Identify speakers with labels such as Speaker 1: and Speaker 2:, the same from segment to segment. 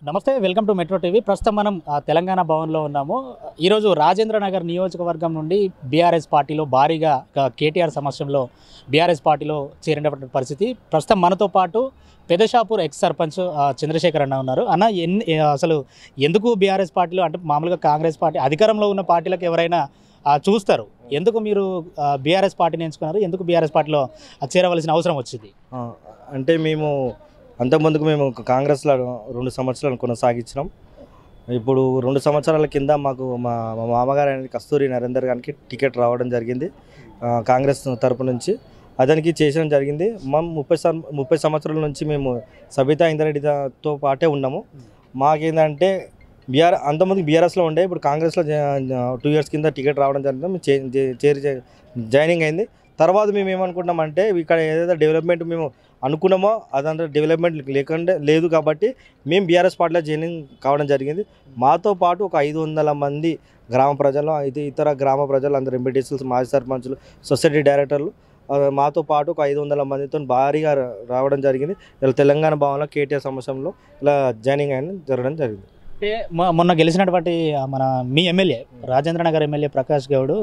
Speaker 1: నమస్తే, welcome to metro TV. ప్రస్తుతం మనం తెలంగాణ భవన్లో ఉన్నాము. ఈరోజు రాజేంద్ర నగర్ నియోజకవర్గం నుండి బీఆర్ఎస్ పార్టీలో భారీగా కేటీఆర్ సమక్షంలో బీఆర్ఎస్ పార్టీలో చేరినటువంటి పరిస్థితి. ప్రస్తుతం మనతో పాటు పెదషాపూర్ ఎక్స్ సర్పంచ్ చంద్రశేఖర్ అన్న ఉన్నారు. అన్న, అసలు ఎందుకు బీఆర్ఎస్ పార్టీలో, అంటే మామూలుగా కాంగ్రెస్ పార్టీ అధికారంలో ఉన్న పార్టీలకు ఎవరైనా చూస్తారు, ఎందుకు మీరు బీఆర్ఎస్ పార్టీని ఎంచుకున్నారు? ఎందుకు బీఆర్ఎస్ పార్టీలో చేరవలసిన అవసరం వచ్చింది?
Speaker 2: అంటే మేము అంతకుముందుకు మేము కాంగ్రెస్లో 2 సంవత్సరాలు కొనసాగించినాం. ఇప్పుడు 2 సంవత్సరాల కింద మాకు మా మామగారు అనేది కస్తూరి నరేందర్ గారికి టికెట్ రావడం జరిగింది కాంగ్రెస్ తరపు నుంచి. అతనికి చేయడం జరిగింది. మేము 30 సంవత్సరాల నుంచి మేము సబితా ఇంద్రారెడ్డితో పాటే ఉన్నాము. మాకేంటంటే అంతకుముందు బీఆర్ఎస్లో ఉండే, ఇప్పుడు కాంగ్రెస్లో 2 ఇయర్స్ కింద టికెట్ రావడం జరిగింది. మేము జాయినింగ్ అయింది. తర్వాత మేము ఏమనుకుంటున్నామంటే, ఇక్కడ ఏదైతే డెవలప్మెంట్ మేము అనుకున్నామో అదంతా డెవలప్మెంట్ లేదు కాబట్టి మేము బీఆర్ఎస్ పార్టీలో జాయినింగ్ కావడం జరిగింది. మాతో పాటు ఒక 500 మంది గ్రామ ప్రజలు, ఇతర గ్రామ ప్రజలు, అందరు ఎంపీటీసీలు, మాజీ సర్పంచులు, సొసైటీ డైరెక్టర్లు మాతో పాటు ఒక 500 మందితో భారీగా రావడం జరిగింది. ఇలా తెలంగాణ భవన్లో కేటీఆర్ సమక్షంలో ఇలా జాయినింగ్ జరగడం జరిగింది.
Speaker 1: అంటే మొన్న గెలిచినటువంటి మీ MLA Rajendra Nagar MLA Prakash Goud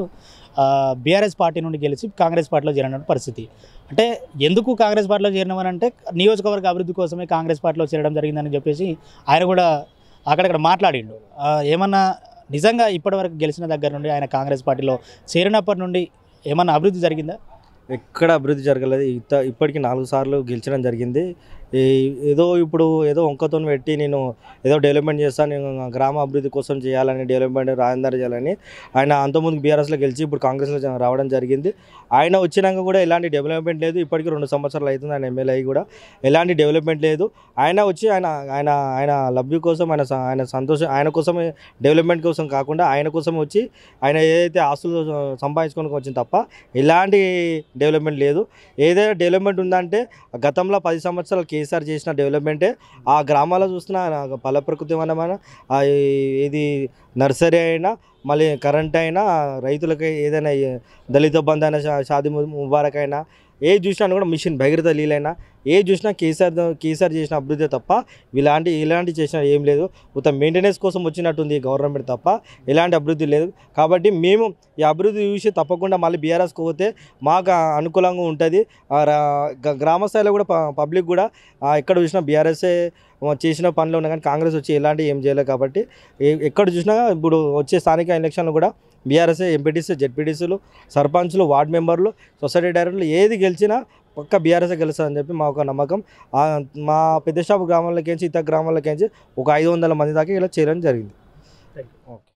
Speaker 1: BRS party నుండి గెలిచి కాంగ్రెస్ పార్టీలో చేరిన పరిస్థితి. అంటే ఎందుకు కాంగ్రెస్ పార్టీలో చేరినామని, నియోజకవర్గ అభివృద్ధి కోసమే కాంగ్రెస్ పార్టీలో చేరడం జరిగిందని చెప్పేసి ఆయన కూడా అక్కడక్కడ మాట్లాడిండు. ఏమన్నా నిజంగా ఇప్పటివరకు గెలిచిన దగ్గర నుండి ఆయన కాంగ్రెస్ పార్టీలో చేరినప్పటి నుండి ఏమన్నా అభివృద్ధి జరిగిందా?
Speaker 2: ఎక్కడ అభివృద్ధి జరగలేదు. ఇప్పటికి 4 సార్లు గెలిచడం జరిగింది. ఏదో వంకతో పెట్టి నేను ఏదో డెవలప్మెంట్ చేస్తాను, నేను గ్రామ అభివృద్ధి కోసం చేయాలని, డెవలప్మెంట్ రాజేందర్ చేయాలని ఆయన అంతకుముందు బీఆర్ఎస్లో గెలిచి ఇప్పుడు కాంగ్రెస్లో రావడం జరిగింది. ఆయన వచ్చినాక కూడా ఎలాంటి డెవలప్మెంట్ లేదు. ఇప్పటికీ 2 సంవత్సరాలు అవుతుంది ఆయన ఎమ్మెల్యే కూడా ఎలాంటి డెవలప్మెంట్ లేదు. ఆయన వచ్చి ఆయన లబ్ధి కోసం, ఆయన సంతోషం, ఆయన కోసమే, డెవలప్మెంట్ కోసం కాకుండా ఆయన కోసం వచ్చి ఆయన ఏదైతే ఆస్తులు సంపాదించుకోవడానికి వచ్చింది తప్ప ఎలాంటి డెవలప్మెంట్ లేదు. ఏదైనా డెవలప్మెంట్ ఉందంటే గతంలో 10 సంవత్సరాలు కేసీఆర్ చేసిన డెవలప్మెంటే. ఆ గ్రామాల్లో చూస్తున్నా పల్ల ప్రకృతి వనమైన ఇది నర్సరీ అయినా, మళ్ళీ కరెంట్ అయినా, రైతులకి ఏదైనా దళిత బంధు అయినా, షాదీ ముబారక్ అయినా, ఏది చూసినా కూడా మిషన్ భగీరథ నీళ్ళైనా, ఏది చూసినా కేసీఆర్ చేసిన అభివృద్ధి తప్ప ఇలాంటి చేసిన ఏం లేదు. మొత్తం మెయింటెనెన్స్ కోసం వచ్చినట్టుంది గవర్నమెంట్ తప్ప ఎలాంటి అభివృద్ధి లేదు. కాబట్టి మేము ఈ అభివృద్ధి చూసి తప్పకుండా మళ్ళీ బీఆర్ఎస్కి పోతే మాకు అనుకూలంగా ఉంటుంది. గ్రామ స్థాయిలో కూడా పబ్లిక్ కూడా ఎక్కడ చూసినా బీఆర్ఎస్ఏ చేసిన పనులు ఉన్నాయి, కానీ కాంగ్రెస్ వచ్చి ఎలాంటి ఏం చేయలేదు. కాబట్టి ఎక్కడ చూసినా ఇప్పుడు వచ్చే స్థానిక ఎలక్షన్లు కూడా బీఆర్ఎస్ఏ ఎంపీటీసీ, జెడ్పీటీసీలు, సర్పంచ్లు, వార్డు మెంబర్లు, సొసైటీ డైరెక్టర్లు ఏది గెలిచినా పక్క బీఆర్ఎస్ఏ గెలుస్తుందని చెప్పి మా ఒక నమ్మకం. మా పెద్దషాపు గ్రామాలకేంచి ఇతర గ్రామాలకేంచి ఒక 500 మంది దాకా ఇలా చేయడం జరిగింది.
Speaker 1: ఓకే.